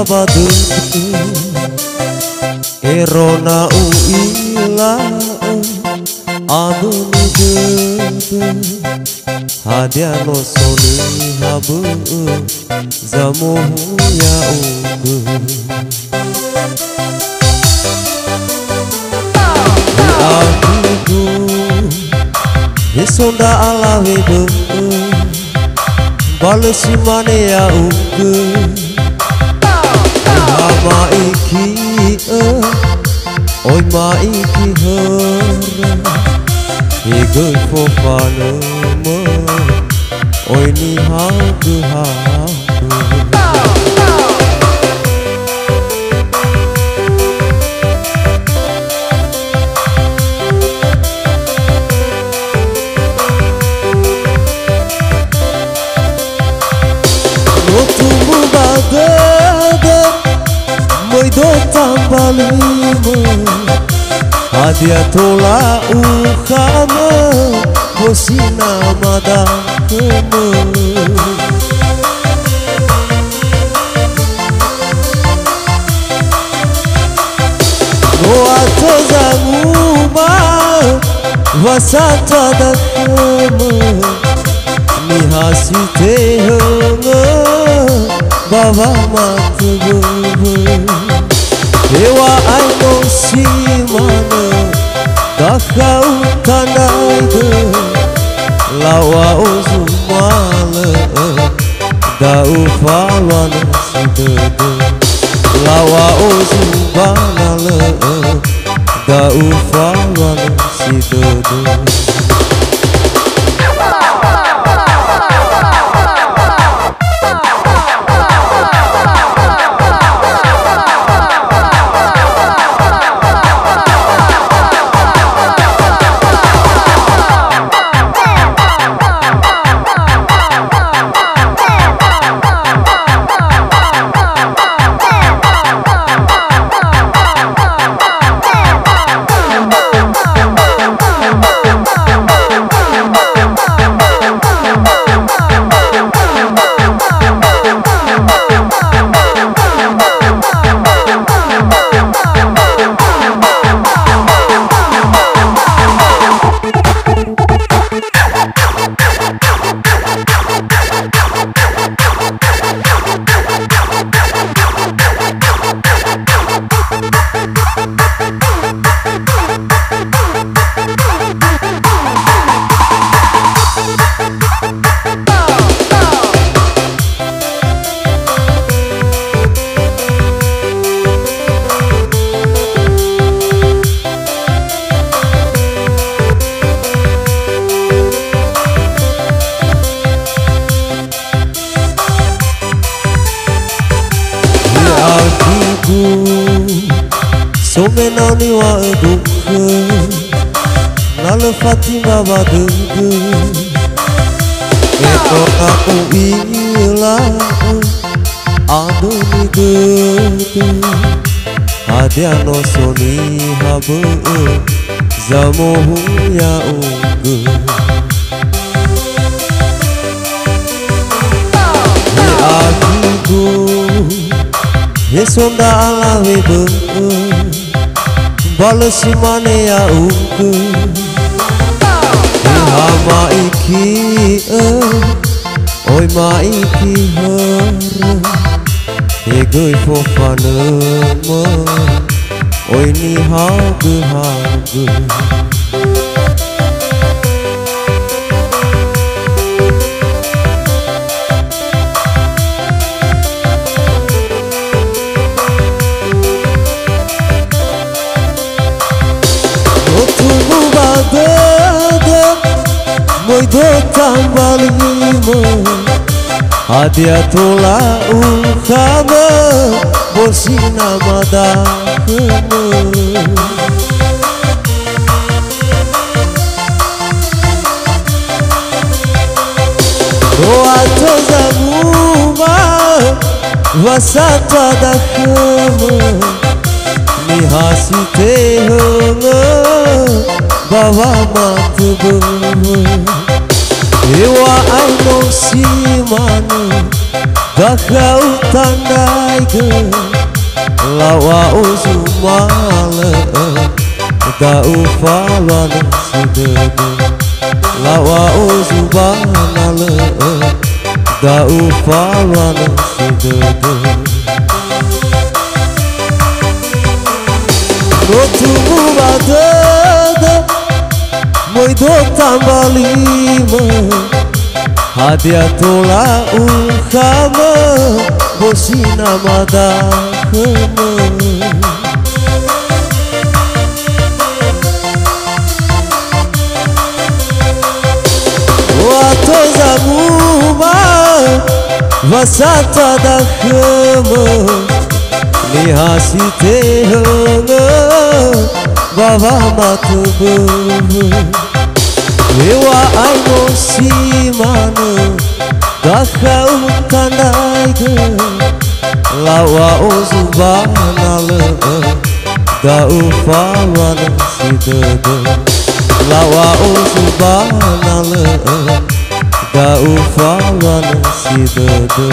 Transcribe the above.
babadu erona uila adu nigede hadiano soni habu zamuhu ya ugu aku Isonda ala webe balesi mane ya uke Hama iki oi ma iki hera Higoi fofane me oi ni hagu hagu Otumu bagada moido tambalimo Hadia tola ukama Hosina madakemo No atoza nguma Wasata dakemo Mihasite hongo Baba matububu Ewa aino simane Dakau tanaide Lawa uzumale Dau falwane sidede Lawa uzubanale Dau falwane sidede Somenani wa eduke Nale Fatima baduke Eko aku ila Adu nigede Hadiano soni habu Zamuhu ya uge Ni akiku Yesonda ala webe balesi mane ya uke Hama iki oi ma iki hera Higoi fofane me oi ni hagu hagu Moido tambalimo Hadia tola ukama Bosina madakemo Doa toza nguma Wasata dakemo Mihasite hongo Baba matububu Ewa aino simane dah kau tandai ke lawa usumale da ufalan sidede lawa usubanale da ufalan sidede rotumu badada moido tambalima hadiah tola ukama bosina madakama watoza muba vasata dakama ni hasite honga bava matubu Ewa aino simano dakau tandai ke lawa uzubanale da ufawan sidede lawa uzubanale da ufawan sidede